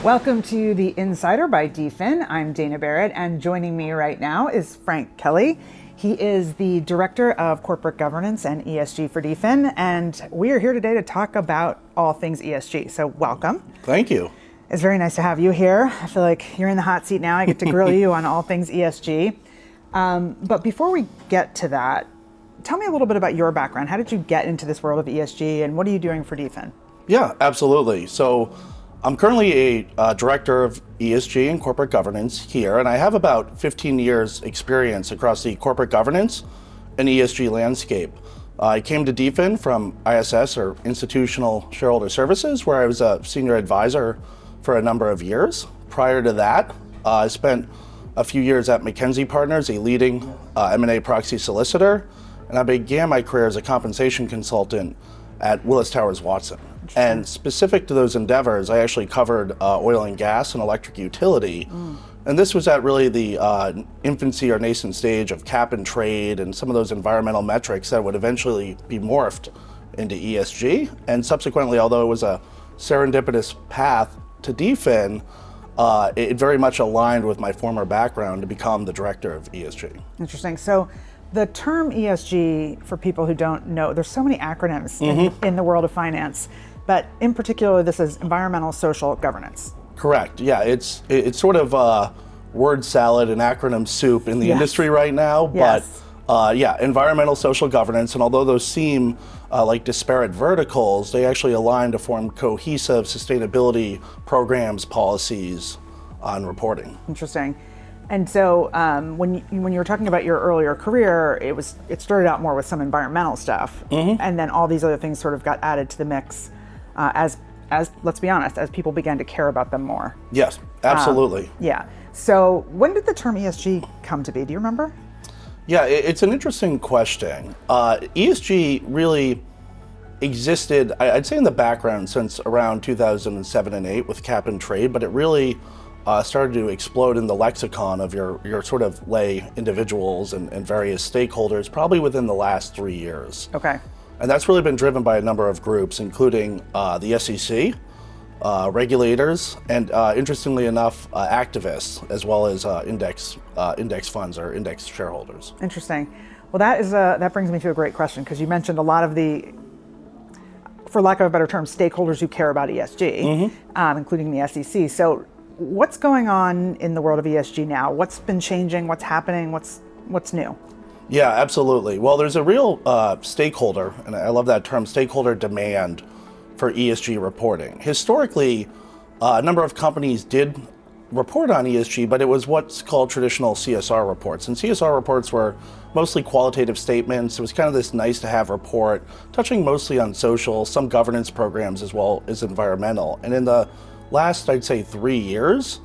Welcome to The Insider by DFIN. I'm Dana Barrett, and joining me right now is Frank Kelley. He is the Director of Corporate Governance and ESG for DFIN, and we are here today to talk about all things ESG. So welcome. Thank you. It's very nice to have you here. I feel like you're in the hot seat now. I get to grill you on all things ESG. But before we get to that, tell me a little bit about your background. How did you get into this world of ESG, and what are you doing for DFIN? Yeah, absolutely. So I'm currently a director of ESG and corporate governance here, and I have about 15 years experience across the corporate governance and ESG landscape. I came to DFIN from ISS, or Institutional Shareholder Services, where I was a senior advisor for a number of years. Prior to that, I spent a few years at McKinsey Partners, a leading M&A proxy solicitor, and I began my career as a compensation consultant at Willis Towers Watson. And specific to those endeavors, I actually covered oil and gas and electric utility. And this was at really the infancy or nascent stage of cap and trade and some of those environmental metrics that would eventually be morphed into ESG. And subsequently, although it was a serendipitous path to DFIN, it very much aligned with my former background to become the director of ESG. Interesting. So the term ESG, for people who don't know, there's so many acronyms in the world of finance, but in particular, this is environmental social governance. Correct. Yeah, it's sort of word salad and acronym soup in the industry right now. Yes. But environmental social governance, and although those seem like disparate verticals, they actually align to form cohesive sustainability programs, policies on reporting. Interesting. And so when you were talking about your earlier career, it started out more with some environmental stuff, and then all these other things sort of got added to the mix as let's be honest, as people began to care about them more. Yes, absolutely. Yeah. So when did the term ESG come to be? Do you remember? Yeah, it's an interesting question. ESG really existed, I'd say, in the background since around 2007 and 8 with cap and trade, but it really started to explode in the lexicon of your sort of lay individuals and various stakeholders probably within the last 3 years. Okay. And that's really been driven by a number of groups, including the SEC, regulators, and interestingly enough, activists, as well as index funds or index shareholders. Interesting. Well, that brings me to a great question, because you mentioned a lot of the, for lack of a better term, stakeholders who care about ESG, including the SEC. So what's going on in the world of ESG now? What's been changing? What's happening? What's new? Yeah, absolutely. Well, there's a real stakeholder, and I love that term, stakeholder demand for ESG reporting. Historically, a number of companies did report on ESG, but it was what's called traditional CSR reports. And CSR reports were mostly qualitative statements. It was kind of this nice to have report, touching mostly on social, some governance programs, as well as environmental. And in the last, I'd say, 3 years,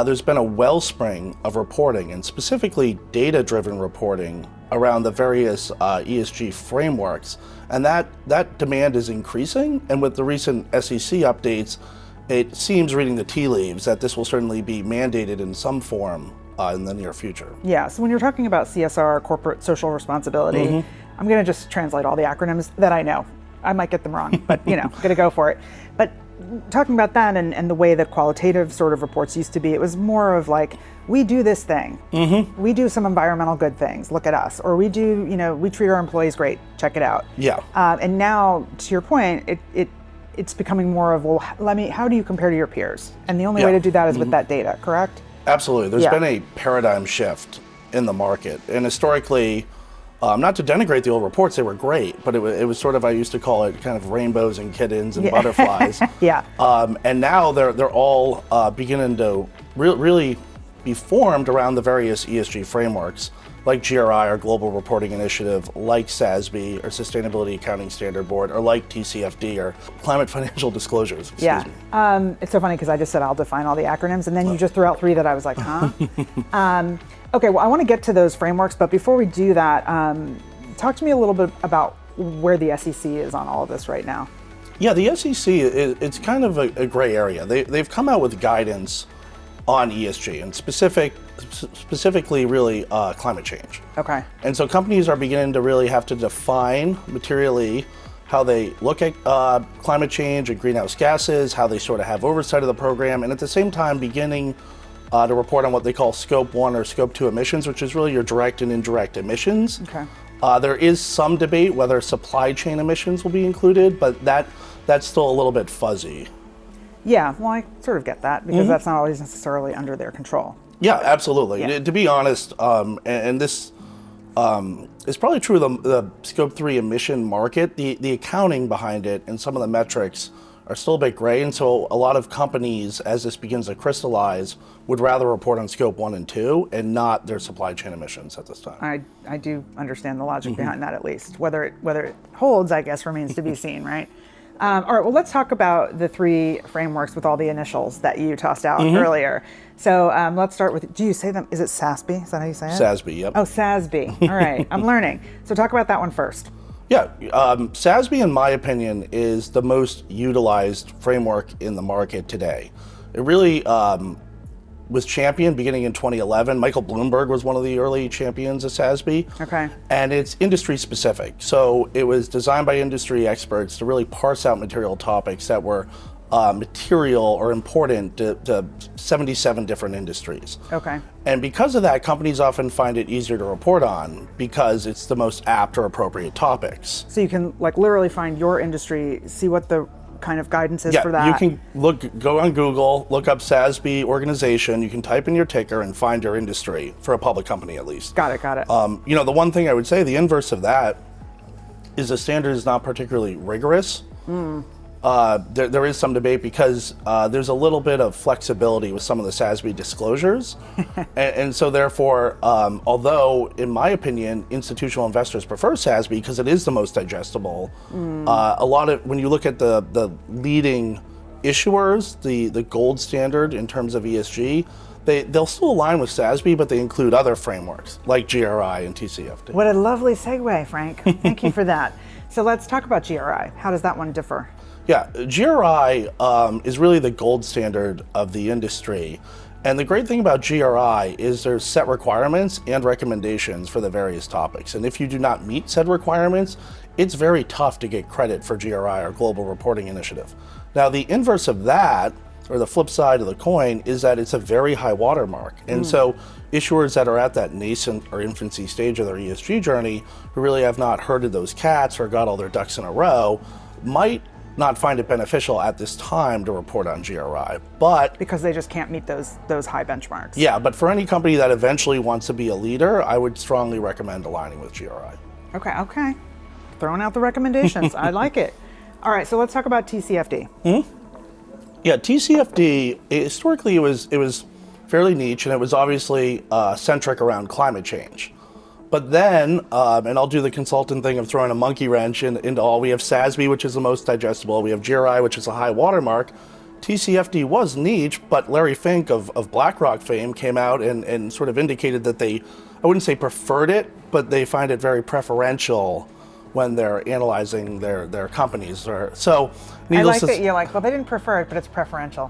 there's been a wellspring of reporting, and specifically data-driven reporting around the various ESG frameworks. And that demand is increasing, and with the recent SEC updates, it seems, reading the tea leaves, that this will certainly be mandated in some form in the near future. Yeah, so when you're talking about CSR, corporate social responsibility, I'm going to just translate all the acronyms that I know. I might get them wrong, but I'm going to go for it. But talking about that and the way that qualitative sort of reports used to be, it was more of like, we do this thing, we do some environmental good things, look at us, or we do, we treat our employees great, check it out. Yeah. And now, to your point, it's becoming more of, well, how do you compare to your peers? And the only way to do that is with that data, correct? Absolutely. There's been a paradigm shift in the market, and historically, not to denigrate the old reports, they were great, but it was sort of, I used to call it kind of rainbows and kittens and butterflies. And now they're all beginning to really be formed around the various ESG frameworks, like GRI, or Global Reporting Initiative, like SASB, or Sustainability Accounting Standard Board, or like TCFD, or Climate Financial Disclosures. Excuse me. It's so funny because I just said I'll define all the acronyms, and then you just threw out 3 that I was like, huh? Okay, well, I want to get to those frameworks, but before we do that, talk to me a little bit about where the SEC is on all of this right now. Yeah, the SEC, it's kind of a gray area. They've come out with guidance on ESG, and specifically really climate change. Okay. And so companies are beginning to really have to define materially how they look at climate change and greenhouse gases, how they sort of have oversight of the program, and at the same time beginning to report on what they call Scope 1 or Scope 2 emissions, which is really your direct and indirect emissions. Okay. There is some debate whether supply chain emissions will be included, but that's still a little bit fuzzy. Yeah, well, I sort of get that because that's not always necessarily under their control. Yeah, absolutely. Yeah. To be honest, and this is probably true of the Scope 3 emission market, the accounting behind it and some of the metrics are still a bit gray, and so a lot of companies, as this begins to crystallize, would rather report on Scope 1 and 2 and not their supply chain emissions at this time. I do understand the logic behind that, at least. Whether it holds, I guess, remains to be seen, right? All right, well, let's talk about the 3 frameworks with all the initials that you tossed out earlier. So let's start with, do you say them, is it SASB? Is that how you say it? SASB, yep. Oh, SASB. All right, I'm learning. So talk about that one first. Yeah, SASB, in my opinion, is the most utilized framework in the market today. It really was championed beginning in 2011. Michael Bloomberg was one of the early champions of SASB. Okay. And it's industry specific. So it was designed by industry experts to really parse out material topics that were material or important to 77 different industries. Okay. And because of that, companies often find it easier to report on because it's the most apt or appropriate topics. So you can like literally find your industry, see what the kind of guidance is for that. You can go on Google, look up SASB organization, you can type in your ticker and find your industry for a public company at least. Got it. The one thing I would say, the inverse of that is the standard is not particularly rigorous. There is some debate because there's a little bit of flexibility with some of the SASB disclosures. and so therefore, although in my opinion, institutional investors prefer SASB because it is the most digestible, a lot of, when you look at the leading issuers, the gold standard in terms of ESG, they'll still align with SASB, but they include other frameworks like GRI and TCFD. What a lovely segue, Frank. Thank you for that. So let's talk about GRI. How does that one differ? Yeah, GRI is really the gold standard of the industry. And the great thing about GRI is there's set requirements and recommendations for the various topics. And if you do not meet said requirements, it's very tough to get credit for GRI or Global Reporting Initiative. Now, the inverse of that, or the flip side of the coin, is that it's a very high watermark. And so issuers that are at that nascent or infancy stage of their ESG journey, who really have not herded those cats or got all their ducks in a row, might not find it beneficial at this time to report on GRI, but because they just can't meet those high benchmarks. Yeah, but for any company that eventually wants to be a leader, I would strongly recommend aligning with GRI. Okay. Throwing out the recommendations. I like it. All right, so let's talk about TCFD. Yeah, TCFD, historically it was fairly niche, and it was obviously centric around climate change. But then, and I'll do the consultant thing of throwing a monkey wrench into all, we have SASB, which is the most digestible, we have GRI, which is a high watermark. TCFD was niche, but Larry Fink of BlackRock fame came out and sort of indicated that they, I wouldn't say preferred it, but they find it very preferential when they're analyzing their companies. So, I like that you're like, well, they didn't prefer it, but it's preferential.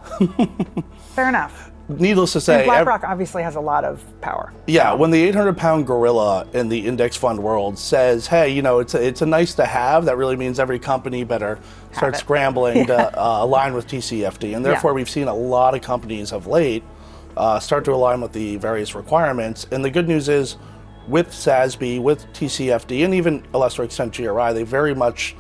Fair enough. Needless to say, and BlackRock obviously has a lot of power. Yeah, when the 800-pound gorilla in the index fund world says, hey, it's a nice to have, that really means every company better start scrambling to align with TCFD. And therefore, we've seen a lot of companies of late start to align with the various requirements. And the good news is, with SASB, with TCFD, and even a lesser extent GRI, they very much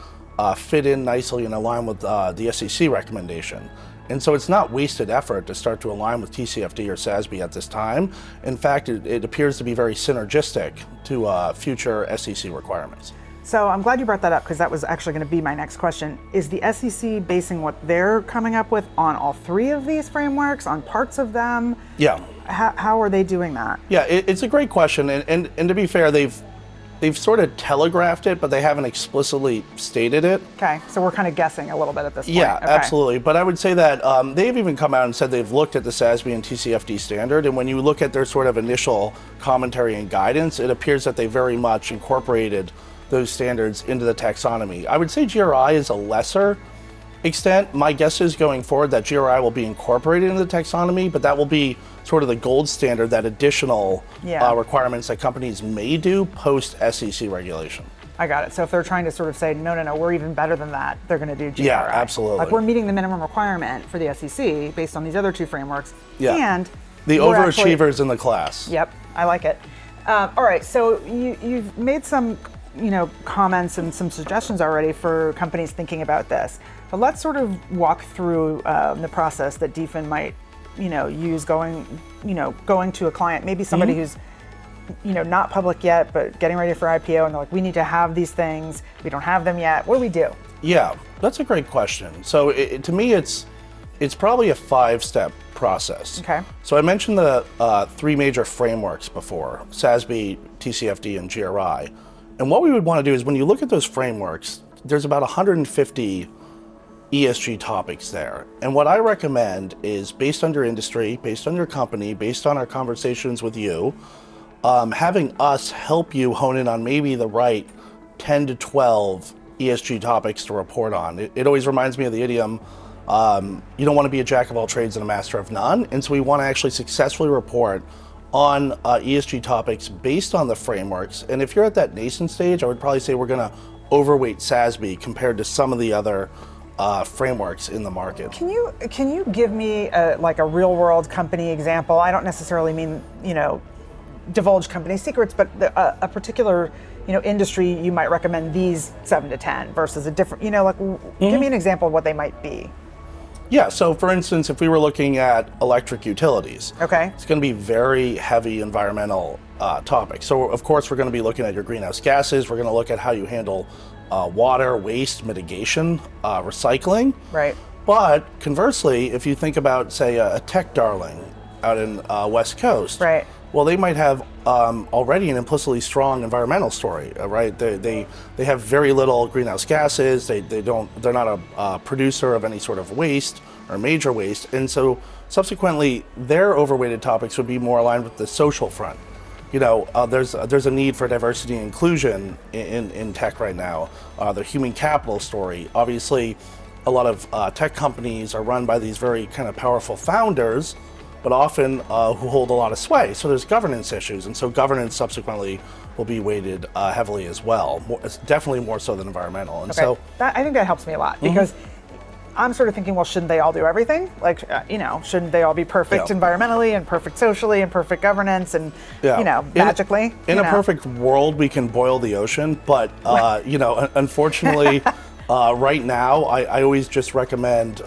fit in nicely and align with the SEC recommendation. And so it's not wasted effort to start to align with TCFD or SASB at this time. In fact, it appears to be very synergistic to future SEC requirements. So I'm glad you brought that up because that was actually going to be my next question. Is the SEC basing what they're coming up with on all 3 of these frameworks, on parts of them? Yeah. How are they doing that? Yeah, it's a great question. And to be fair, they've sort of telegraphed it, but they haven't explicitly stated it. Okay, so we're kind of guessing a little bit at this point. Yeah, okay. Absolutely. But I would say that they've even come out and said they've looked at the SASB and TCFD standard, and when you look at their sort of initial commentary and guidance, it appears that they very much incorporated those standards into the taxonomy. I would say GRI is a lesser extent. My guess is going forward that GRI will be incorporated into the taxonomy, but that will be sort of the gold standard, that additional requirements that companies may do post SEC regulation. I got it. So if they're trying to sort of say, no, we're even better than that, they're going to do GRI. Yeah, absolutely. Like we're meeting the minimum requirement for the SEC based on these other two frameworks. Yeah. And the overachievers in the class. Yep, I like it. All right, so you've made some comments and some suggestions already for companies thinking about this. But let's sort of walk through the process that DFIN might use going to a client, maybe somebody who's not public yet, but getting ready for IPO, and they're like, we need to have these things. We don't have them yet. What do we do? Yeah, that's a great question. So to me, it's probably a 5-step process. Okay. So I mentioned the 3 major frameworks before: SASB, TCFD, and GRI. And what we would want to do is when you look at those frameworks, there's about 150 ESG topics there. And what I recommend is, based on your industry, based on your company, based on our conversations with you, having us help you hone in on maybe the right 10 to 12 ESG topics to report on. It always reminds me of the idiom, you don't want to be a jack of all trades and a master of none. And so we want to actually successfully report on ESG topics based on the frameworks. And if you're at that nascent stage, I would probably say we're going to overweight SASB compared to some of the other frameworks in the market. Can you give me a real world company example? I don't necessarily mean divulge company secrets, but a particular industry you might recommend these 7 to 10 versus a different give me an example of what they might be. Yeah, so for instance, if we were looking at electric utilities, okay, it's going to be very heavy environmental topics. So of course we're going to be looking at your greenhouse gases. We're going to look at how you handle water, waste mitigation, recycling. Right. But conversely, if you think about, say, a tech darling out in West Coast, right, well, they might have already an implicitly strong environmental story, right? They have very little greenhouse gases. They're not a producer of any sort of waste or major waste, and so subsequently their overweighted topics would be more aligned with the social front. There's a need for diversity and inclusion in tech right now. The human capital story, obviously, a lot of tech companies are run by these very kind of powerful founders, but often who hold a lot of sway. So there's governance issues, and so governance subsequently will be weighted heavily as well, definitely more so than environmental. And okay. I think that helps me a lot, because I'm sort of thinking, well, shouldn't they all do everything? Shouldn't they all be perfect environmentally and perfect socially and perfect governance and, magically? In a perfect world, we can boil the ocean, but, unfortunately, right now, I always just recommend,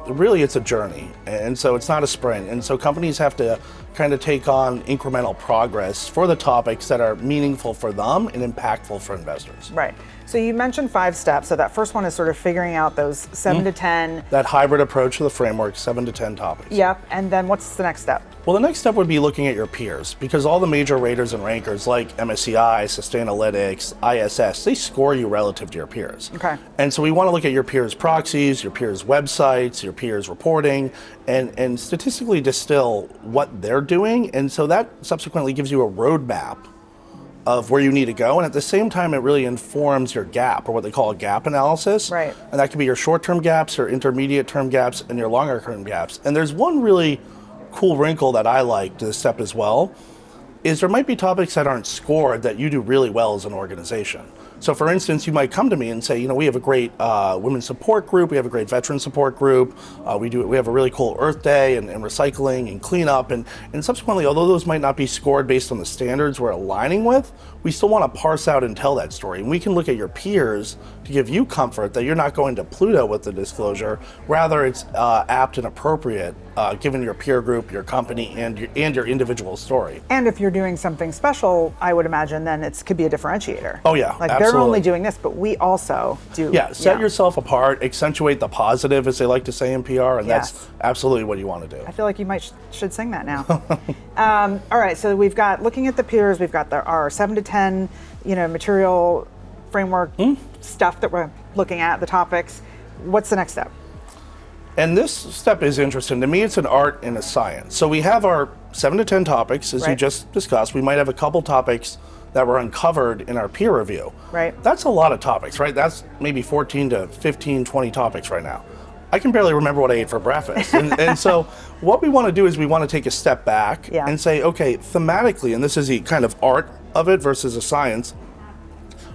really it's a journey, and so it's not a sprint. And so companies have to kind of take on incremental progress for the topics that are meaningful for them and impactful for investors. Right. So you mentioned 5 steps. So that first one is sort of figuring out those 7 to 10. That hybrid approach to the framework, 7 to 10 topics. Yep. And then what's the next step? Well, the next step would be looking at your peers, because all the major raters and rankers like MSCI, Sustainalytics, ISS, they score you relative to your peers. Okay. And so we want to look at your peers' proxies, your peers' websites, your peers' reporting, and statistically distill what they're doing. And so that subsequently gives you a roadmap of where you need to go. And at the same time, it really informs your gap, or what they call a gap analysis. Right. And that could be your short-term gaps, your intermediate-term gaps, and your longer-term gaps. And there's one really cool wrinkle that I like to this step as well, is there might be topics that aren't scored that you do really well as an organization. So for instance, you might come to me and say, we have a great women's support group, we have a great veteran support group, we have a really cool Earth Day and recycling and cleanup, and subsequently, although those might not be scored based on the standards we're aligning with, we still want to parse out and tell that story. And we can look at your peers to give you comfort that you're not going to Pluto with the disclosure, rather it's apt and appropriate given your peer group, your company, and your individual story. And if you're doing something special, I would imagine then it could be a differentiator. Oh yeah, absolutely. They're only doing this, but we also do. Yeah, set yourself apart, accentuate the positive, as they like to say in PR, and that's absolutely what you want to do. I feel like you should sing that now. All right, so we've got looking at the peers, we've got our 7 to 10, material framework stuff that we're looking at, the topics. What's the next step? And this step is interesting. To me, it's an art and a science. So we have our 7 to 10 topics, as you just discussed. We might have a couple topics that were uncovered in our peer review. Right. That's a lot of topics, right? That's maybe 14 to 15, 20 topics right now. I can barely remember what I ate for breakfast. And so what we want to do is we want to take a step back and say, okay, thematically, and this is the kind of art of it versus a science,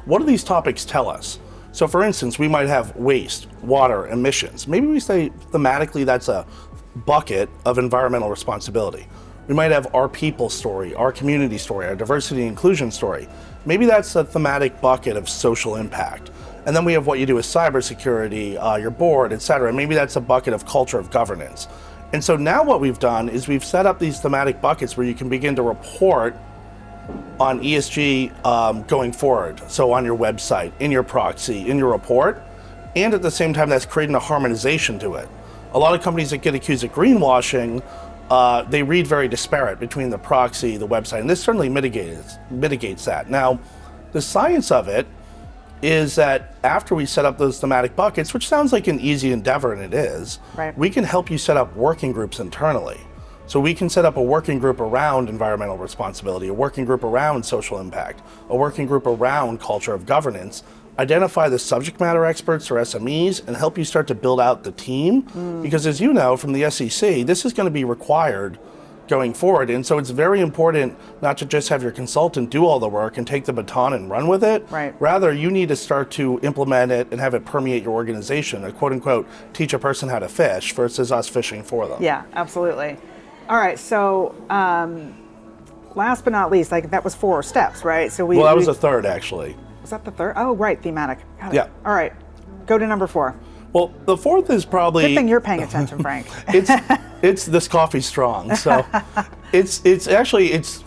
what do these topics tell us? So for instance, we might have waste, water, emissions. Maybe we say thematically that's a bucket of environmental responsibility. We might have our people story, our community story, our diversity and inclusion story. Maybe that's a thematic bucket of social impact. And then we have what you do with cybersecurity, your board, et cetera. Maybe that's a bucket of culture of governance. And so now what we've done is we've set up these thematic buckets where you can begin to report on ESG going forward. So on your website, in your proxy, in your report, and at the same time that's creating a harmonization to it. A lot of companies that get accused of greenwashing, they read very disparate between the proxy, the website, and this certainly mitigates that. Now, the science of it is that after we set up those thematic buckets, which sounds like an easy endeavor, and it is, right, we can help you set up working groups internally. So we can set up a working group around environmental responsibility, a working group around social impact, a working group around culture of governance, identify the subject matter experts or SMEs, and help you start to build out the team. Because as you know from the SEC, this is going to be required going forward. And so it's very important not to just have your consultant do all the work and take the baton and run with it. Right. Rather, you need to start to implement it and have it permeate your organization, quote unquote, teach a person how to fish versus us fishing for them. Yeah, absolutely. All right, so last but not least, like that was 4 steps, right? So well, that was the third, actually. Was that the third? Oh, right, thematic. Got it. Yeah. All right, go to number 4. Well, the fourth is probably... Good thing you're paying attention, Frank. It's this coffee's strong. So it's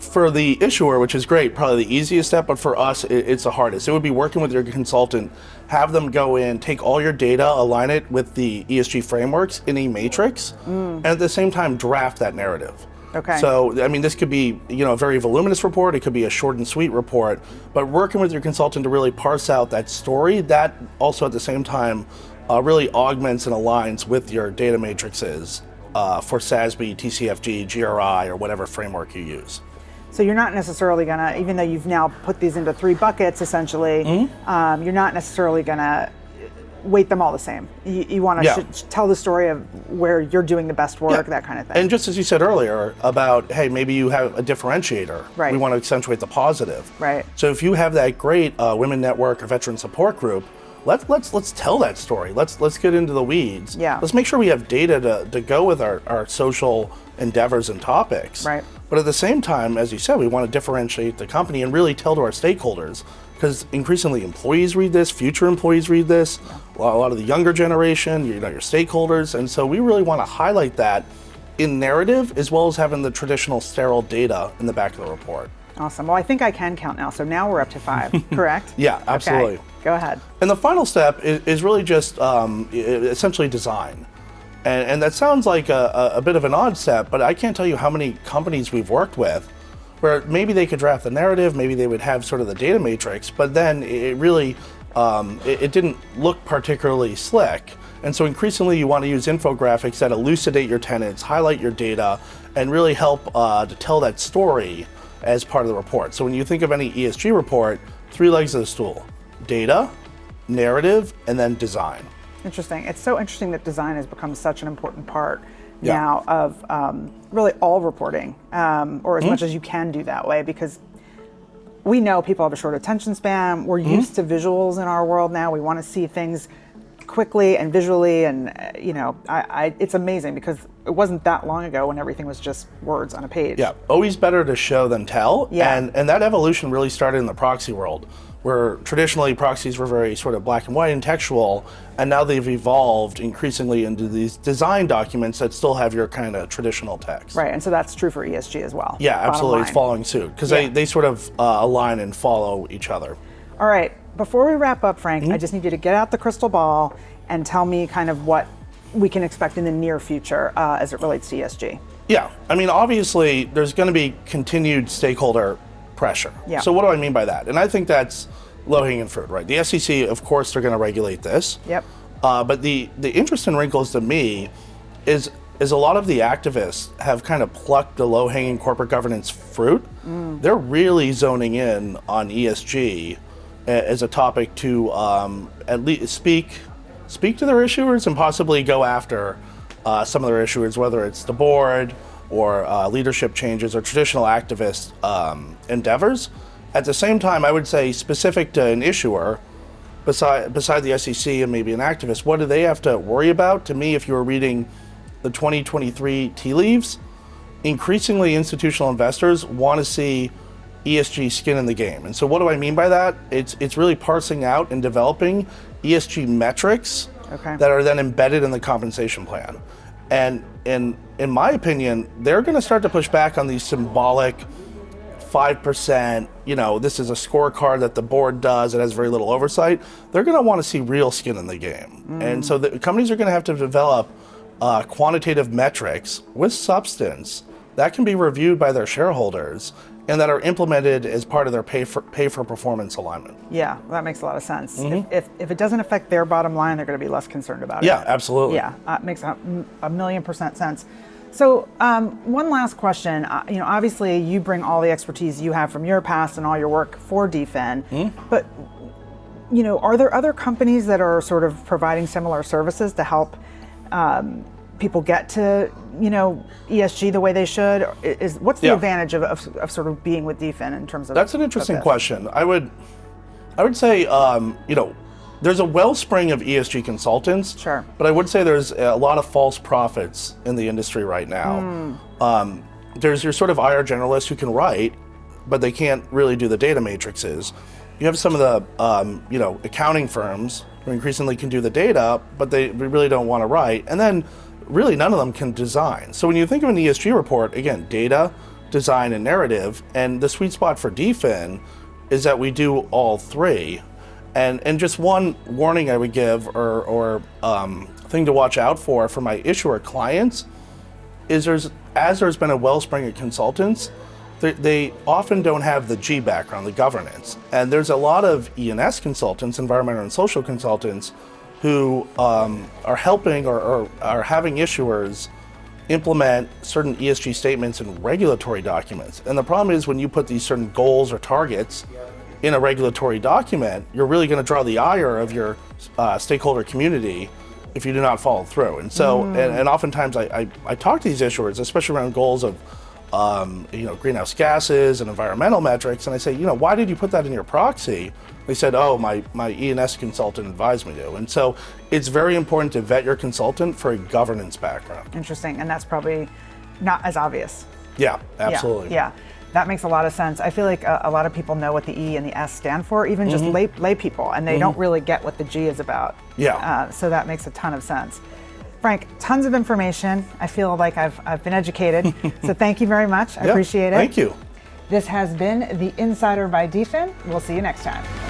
for the issuer, which is great, probably the easiest step, but for us, it's the hardest. It would be working with your consultant, have them go in, take all your data, align it with the ESG frameworks in a matrix, and at the same time, draft that narrative. Okay. So, I mean, this could be, a very voluminous report. It could be a short and sweet report, but working with your consultant to really parse out that story, that also at the same time really augments and aligns with your data matrices for SASB, TCFG, GRI, or whatever framework you use. So you're not necessarily gonna, even though you've now put these into 3 buckets essentially, you're not necessarily gonna weight them all the same. You want to tell the story of where you're doing the best work, that kind of thing. And just as you said earlier about, hey, maybe you have a differentiator. Right. We want to accentuate the positive. Right. So if you have that great Women Network or Veteran Support Group, let's tell that story. Let's get into the weeds. Yeah. Let's make sure we have data to go with our social endeavors and topics. Right. But at the same time, as you said, we want to differentiate the company and really tell to our stakeholders, because increasingly employees read this, future employees read this, a lot of the younger generation, your stakeholders, and so we really want to highlight that in narrative as well as having the traditional sterile data in the back of the report. Awesome. Well, I think I can count now. So now we're up to 5, correct? Yeah, absolutely. Okay. Go ahead. And the final step is really just essentially design. And that sounds like a bit of an odd step, but I can't tell you how many companies we've worked with where maybe they could draft the narrative, maybe they would have sort of the data matrix, but then it really, it didn't look particularly slick. And so increasingly you want to use infographics that elucidate your tenets, highlight your data, and really help to tell that story as part of the report. So when you think of any ESG report, 3 legs of the stool: data, narrative, and then design. Interesting. It's so interesting that design has become such an important part now of really all reporting, or as much as you can do that way, because we know people have a short attention span. We're used to visuals in our world now. We want to see things quickly and visually, and it's amazing because it wasn't that long ago when everything was just words on a page. Yeah, always better to show than tell. Yeah. And that evolution really started in the proxy world, where traditionally proxies were very sort of black and white and textual, and now they've evolved increasingly into these design documents that still have your kind of traditional text. Right, and so that's true for ESG as well. Yeah, absolutely. It's following suit, because they sort of align and follow each other. All right, before we wrap up, Frank, I just need you to get out the crystal ball and tell me kind of what we can expect in the near future as it relates to ESG. Yeah, I mean, obviously, there's going to be continued stakeholder pressure. Yeah. So what do I mean by that? And I think that's low-hanging fruit, right? The SEC, of course, they're going to regulate this. Yep. But the interesting wrinkles to me is a lot of the activists have kind of plucked the low-hanging corporate governance fruit. They're really zoning in on ESG as a topic to at least speak to their issuers and possibly go after some of their issuers, whether it's the board or leadership changes or traditional activist endeavors. At the same time, I would say specific to an issuer, beside the SEC and maybe an activist, what do they have to worry about? To me, if you were reading the 2023 tea leaves, increasingly institutional investors want to see ESG skin in the game. And so what do I mean by that? It's really parsing out and developing ESG metrics that are then embedded in the compensation plan. And in my opinion, they're going to start to push back on these symbolic 5%, this is a scorecard that the board does, it has very little oversight. They're going to want to see real skin in the game. And so the companies are going to have to develop quantitative metrics with substance that can be reviewed by their shareholders and that are implemented as part of their pay for performance alignment. Yeah, that makes a lot of sense. If it doesn't affect their bottom line, they're going to be less concerned about it. Yeah, absolutely. Yeah, makes a million% sense. So one last question. Obviously you bring all the expertise you have from your past and all your work for DFIN, but are there other companies that are sort of providing similar services to help people get to ESG the way they should? What's the advantage of sort of being with DFIN in terms of? That's an interesting question. I would say there's a wellspring of ESG consultants. Sure. But I would say there's a lot of false prophets in the industry right now. There's your sort of IR generalists who can write, but they can't really do the data matrices. You have some of the accounting firms who increasingly can do the data, but they really don't want to write. And then really none of them can design. So when you think of an ESG report, again, data, design, and narrative, and the sweet spot for DFIN is that we do all three. And just one warning I would give or thing to watch out for my issuer clients is there's been a wellspring of consultants, they often don't have the G background, the governance. And there's a lot of E&S consultants, environmental and social consultants, who are helping or are having issuers implement certain ESG statements in regulatory documents. And the problem is when you put these certain goals or targets in a regulatory document, you're really going to draw the ire of your stakeholder community if you do not follow through. And so, and oftentimes I talk to these issuers, especially around goals of greenhouse gases and environmental metrics, and I say, why did you put that in your proxy? They said, oh, my E&S consultant advised me to. And so it's very important to vet your consultant for a governance background. Interesting, and that's probably not as obvious. Yeah, absolutely. Yeah. That makes a lot of sense. I feel like a lot of people know what the E and the S stand for, even just lay people, and they don't really get what the G is about. Yeah. So that makes a ton of sense. Frank, tons of information. I feel like I've been educated. So thank you very much. I appreciate it. Thank you. This has been The Insider by DFIN. We'll see you next time.